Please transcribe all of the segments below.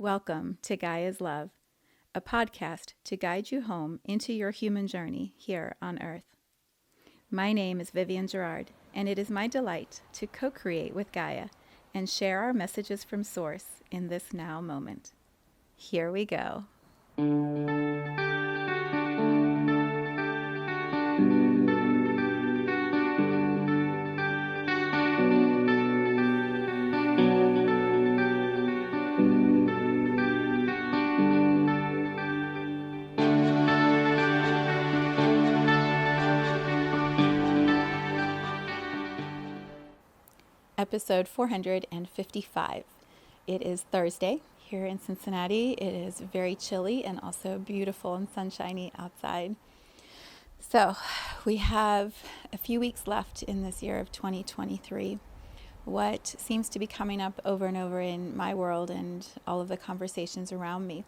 Welcome to Gaia's Love, a podcast to guide you home into your human journey here on Earth. My name is Vivienne Gerard, and it is my delight to co-create with Gaia and share our messages from Source in this now moment. Here we go. Episode 455. It is Thursday here in Cincinnati. It is very chilly and also beautiful and sunshiny outside. So we have a few weeks left in this year of 2023. What seems to be coming up over and over in my world and all of the conversations around me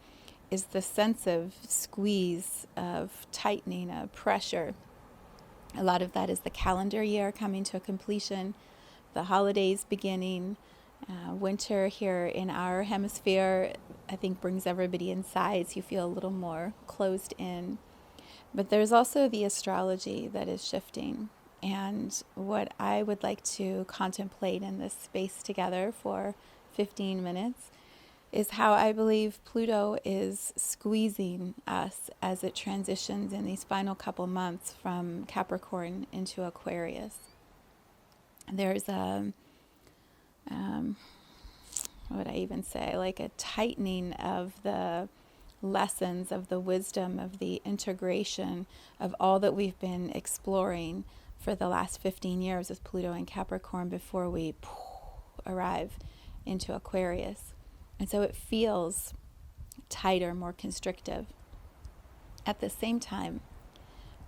is the sense of squeeze, of tightening, of pressure. A lot of that is the calendar year coming to a completion, the holidays beginning, winter here in our hemisphere, I think brings everybody inside, so you feel a little more closed in. But there's also the astrology that is shifting. And what I would like to contemplate in this space together for 15 minutes is how I believe Pluto is squeezing us as it transitions in these final couple months from Capricorn into Aquarius. There's what would I even say, like a tightening of the lessons, of the wisdom, of the integration of all that we've been exploring for the last 15 years with Pluto and Capricorn before we arrive into Aquarius. And so it feels tighter, more constrictive. At the same time,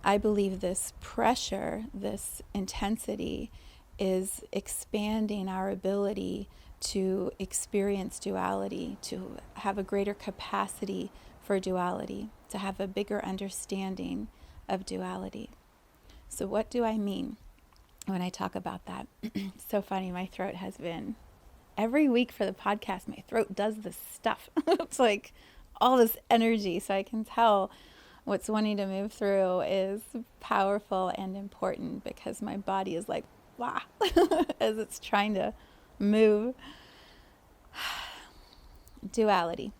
I believe this pressure, this intensity, is expanding our ability to experience duality, to have a greater capacity for duality, to have a bigger understanding of duality. So what do I mean when I talk about that? So funny, my throat has been, every week for the podcast, my throat does this stuff. It's like all this energy, so I can tell what's wanting to move through is powerful and important because my body is like, wow, as it's trying to move. Duality.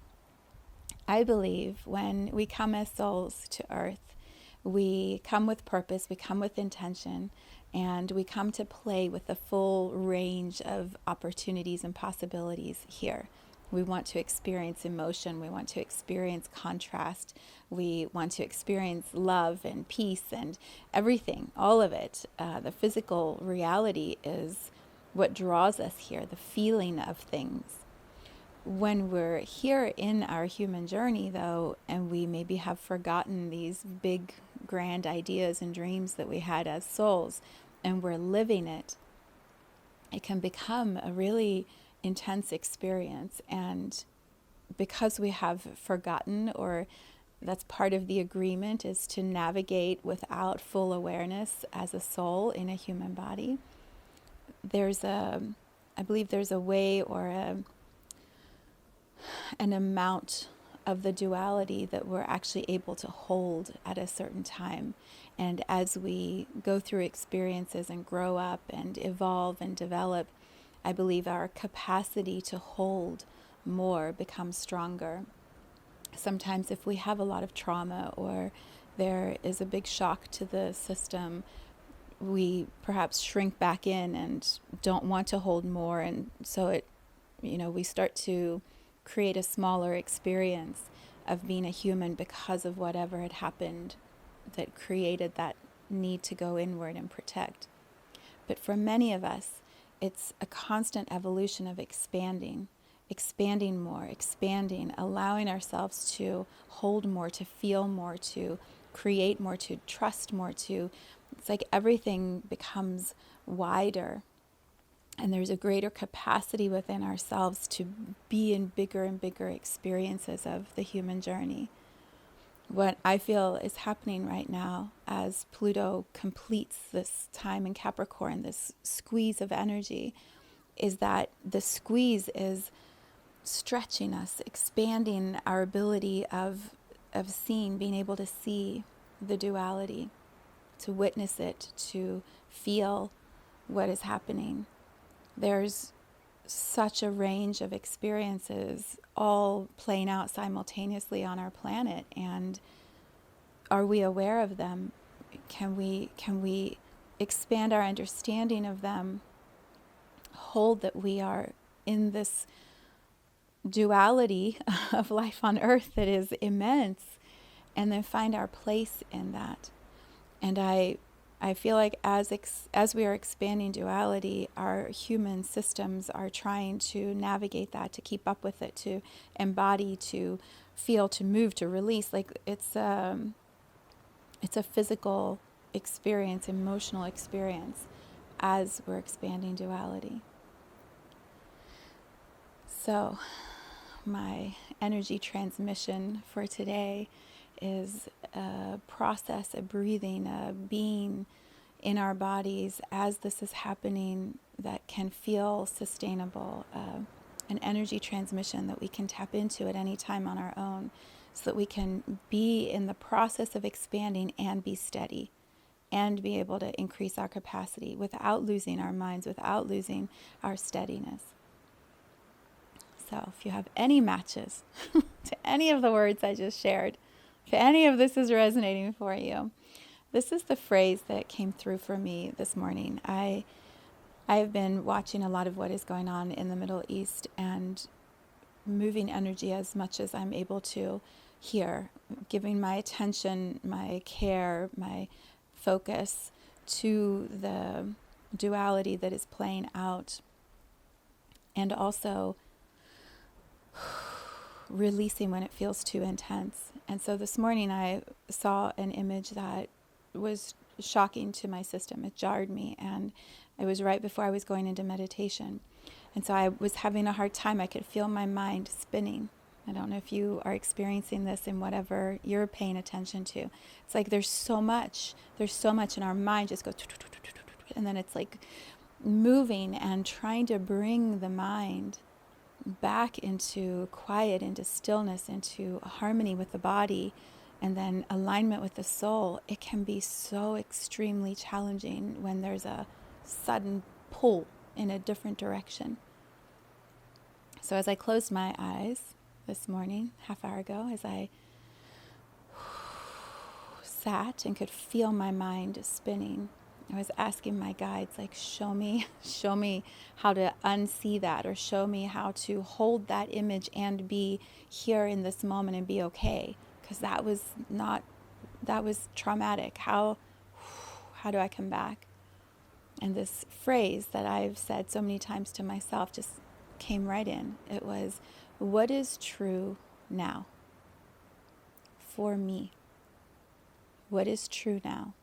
I believe when we come as souls to Earth, we come with purpose, we come with intention, and we come to play with the full range of opportunities and possibilities here. We want to experience emotion, we want to experience contrast, we want to experience love and peace and everything, all of it. The physical reality is what draws us here, the feeling of things. When we're here in our human journey, though, and we maybe have forgotten these big, grand ideas and dreams that we had as souls, and we're living it, it can become a really intense experience. And because we have forgotten, or that's part of the agreement, is to navigate without full awareness as a soul in a human body, I believe there's a way or an amount of the duality that we're actually able to hold at a certain time. And as we go through experiences and grow up and evolve and develop, I believe our capacity to hold more becomes stronger. Sometimes if we have a lot of trauma or there is a big shock to the system, we perhaps shrink back in and don't want to hold more. And so we start to create a smaller experience of being a human because of whatever had happened that created that need to go inward and protect. But for many of us, it's a constant evolution of expanding more, allowing ourselves to hold more, to feel more, to create more, to trust more, it's like everything becomes wider. And there's a greater capacity within ourselves to be in bigger and bigger experiences of the human journey. What I feel is happening right now as Pluto completes this time in Capricorn, this squeeze of energy, is that the squeeze is stretching us, expanding our ability of seeing, being able to see the duality, to witness it, to feel what is happening. There's such a range of experiences all playing out simultaneously on our planet, and are we aware of them? Can we expand our understanding of them, hold that we are in this duality of life on earth that is immense, and then find our place in that? And I feel like as we are expanding duality, our human systems are trying to navigate that, to keep up with it, to embody, to feel, to move, to release. Like it's a physical experience, emotional experience as we're expanding duality. So my energy transmission for today is a process, a breathing, a being in our bodies as this is happening that can feel sustainable, an energy transmission that we can tap into at any time on our own, so that we can be in the process of expanding and be steady and be able to increase our capacity without losing our minds, without losing our steadiness. So if you have any matches to any of the words I just shared, if any of this is resonating for you, this is the phrase that came through for me this morning. I have been watching a lot of what is going on in the Middle East and moving energy as much as I'm able to here, giving my attention, my care, my focus to the duality that is playing out, and also releasing when it feels too intense. And so this morning I saw an image that was shocking to my system. It jarred me, and it was right before I was going into meditation. And so I was having a hard time. I could feel my mind spinning. I don't know if you are experiencing this in whatever you're paying attention to. It's like there's so much, and our mind just goes, and then it's like moving and trying to bring the mind back into quiet, into stillness, into harmony with the body, and then alignment with the soul. It can be so extremely challenging when there's a sudden pull in a different direction. So as I closed my eyes this morning, half hour ago, as I sat and could feel my mind spinning, I was asking my guides, like, show me how to unsee that, or show me how to hold that image and be here in this moment and be okay. Because that was traumatic. How do I come back? And this phrase that I've said so many times to myself just came right in. It was, what is true now? For me. What is true now?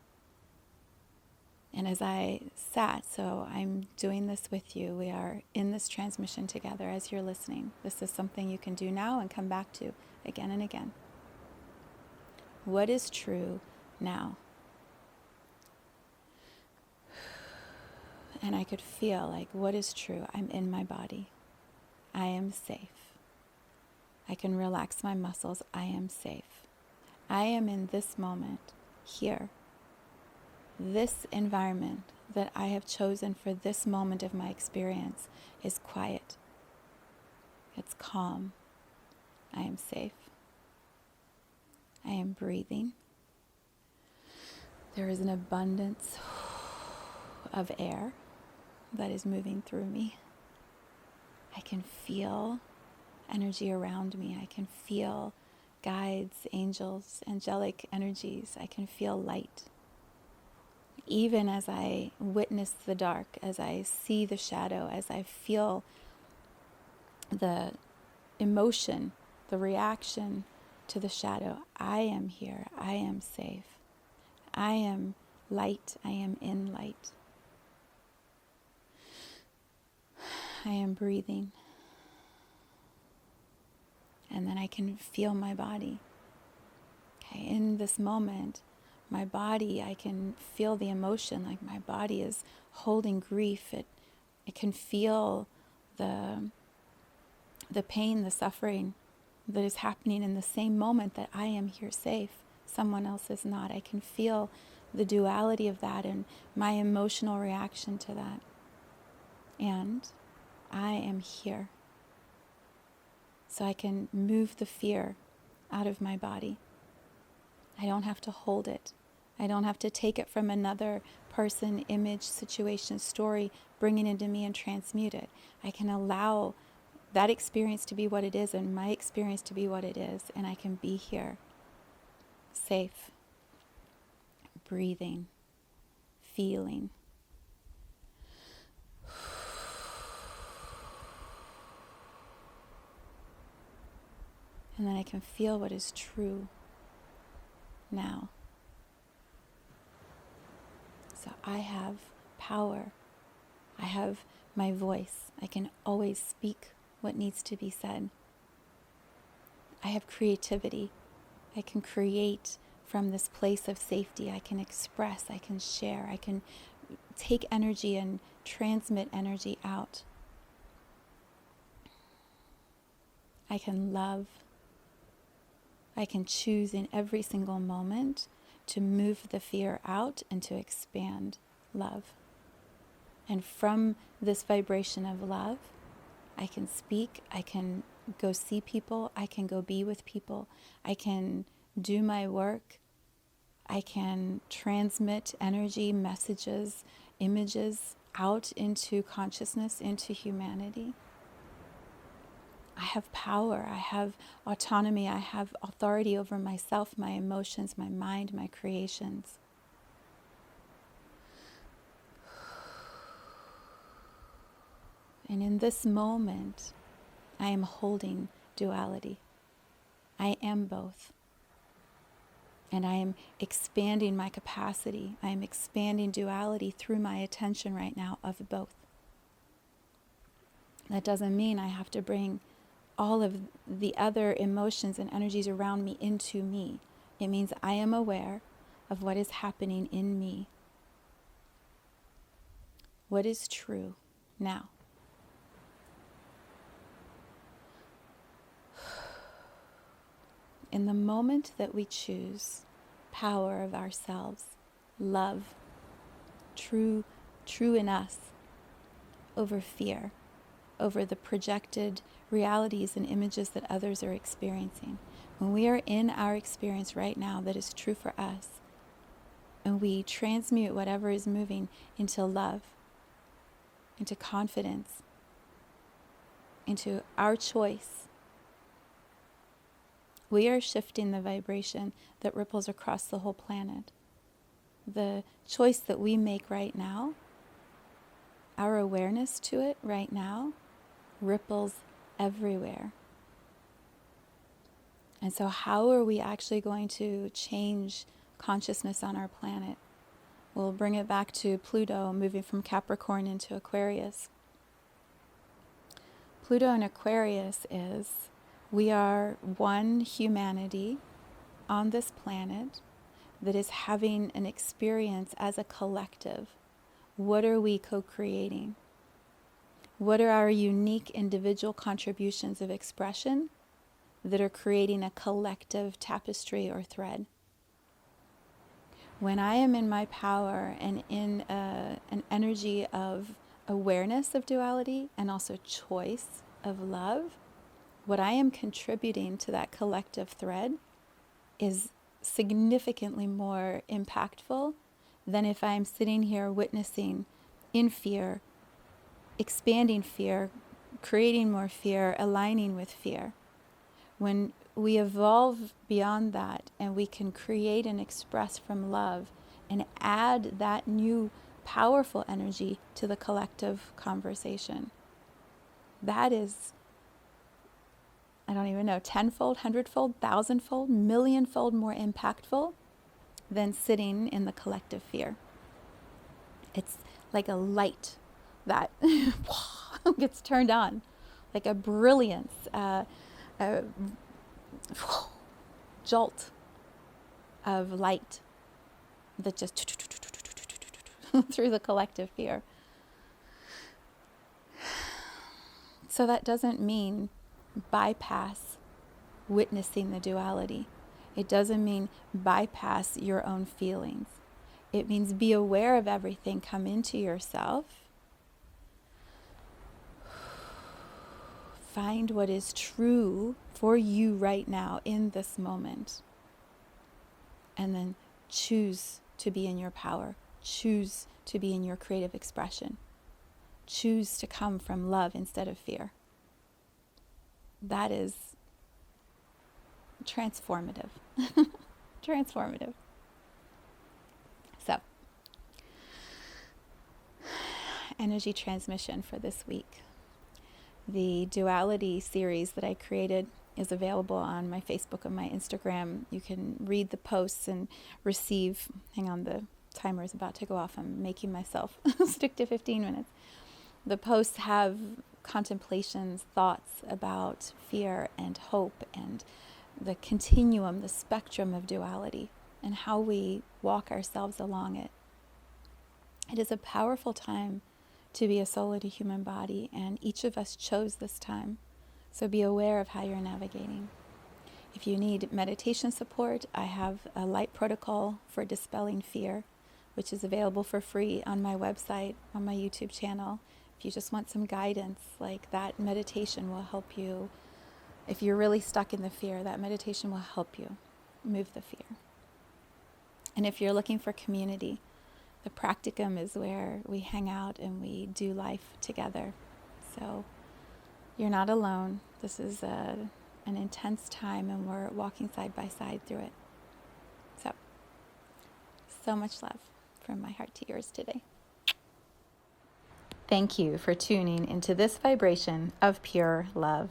And as I sat, so I'm doing this with you, we are in this transmission together as you're listening. This is something you can do now and come back to again and again. What is true now? And I could feel like, what is true? I'm in my body. I am safe. I can relax my muscles. I am safe. I am in this moment, here. This environment that I have chosen for this moment of my experience is quiet. It's calm. I am safe. I am breathing. There is an abundance of air that is moving through me. I can feel energy around me. I can feel guides, angels, angelic energies. I can feel light. Even as I witness the dark, as I see the shadow, as I feel the emotion, the reaction to the shadow, I am here. I am safe. I am light. I am in light. I am breathing. And then I can feel my body. Okay, in this moment, my body, I can feel the emotion, like my body is holding grief. It can feel the the pain, the suffering that is happening in the same moment that I am here safe, someone else is not. I can feel the duality of that and my emotional reaction to that. And I am here. So I can move the fear out of my body. I don't have to hold it. I don't have to take it from another person, image, situation, story, bring it into me and transmute it. I can allow that experience to be what it is and my experience to be what it is, and I can be here, safe, breathing, feeling. And then I can feel what is true now. So I have power. I have my voice. I can always speak what needs to be said. I have creativity. I can create from this place of safety. I can express. I can share. I can take energy and transmit energy out. I can love. I can choose in every single moment to move the fear out and to expand love. And from this vibration of love, I can speak, I can go see people, I can go be with people, I can do my work, I can transmit energy, messages, images out into consciousness, into humanity. I have power, I have autonomy, I have authority over myself, my emotions, my mind, my creations. And in this moment, I am holding duality. I am both. And I am expanding my capacity. I am expanding duality through my attention right now of both. That doesn't mean I have to bring all of the other emotions and energies around me into me. It means I am aware of what is happening in me. What is true now? In the moment that we choose power of ourselves, love, true in us, over fear, over the projected realities and images that others are experiencing. When we are in our experience right now that is true for us, and we transmute whatever is moving into love, into confidence, into our choice, we are shifting the vibration that ripples across the whole planet. The choice that we make right now, our awareness to it right now, ripples everywhere. And so how are we actually going to change consciousness on our planet? We'll bring it back to Pluto moving from Capricorn into Aquarius. Pluto in Aquarius is, we are one humanity on this planet that is having an experience as a collective. What are we co-creating? What are our unique individual contributions of expression that are creating a collective tapestry or thread? When I am in my power and in an energy of awareness of duality and also choice of love, what I am contributing to that collective thread is significantly more impactful than if I'm sitting here witnessing in fear, expanding fear, creating more fear, aligning with fear. When we evolve beyond that and we can create and express from love and add that new powerful energy to the collective conversation, that is, I don't even know, 10-fold, 100-fold, 1,000-fold, million-fold more impactful than sitting in the collective fear. It's like a light that gets turned on, like a brilliance, a jolt of light that just through the collective fear. So that doesn't mean bypass witnessing the duality. It doesn't mean bypass your own feelings. It means be aware of everything, come into yourself, find what is true for you right now in this moment, and then choose to be in your power, choose to be in your creative expression, choose to come from love instead of fear. That is transformative. Transformative. So, energy transmission for this week. The Duality series that I created is available on my Facebook and my Instagram. You can read the posts and receive. Hang on, the timer is about to go off. I'm making myself stick to 15 minutes. The posts have contemplations, thoughts about fear and hope and the continuum, the spectrum of duality, and how we walk ourselves along it. It is a powerful time to be a soul in a human body, and each of us chose this time. So be aware of how you're navigating. If you need meditation support, I have a light protocol for dispelling fear, which is available for free on my website, on my YouTube channel. If you just want some guidance, like that meditation will help you. If you're really stuck in the fear, that meditation will help you move the fear. And if you're looking for community, the practicum is where we hang out and we do life together. So you're not alone. This is an intense time, and we're walking side by side through it. So much love from my heart to yours today. Thank you for tuning into this vibration of pure love.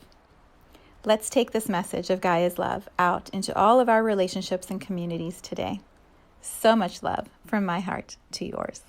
Let's take this message of Gaia's love out into all of our relationships and communities today. So much love from my heart to yours.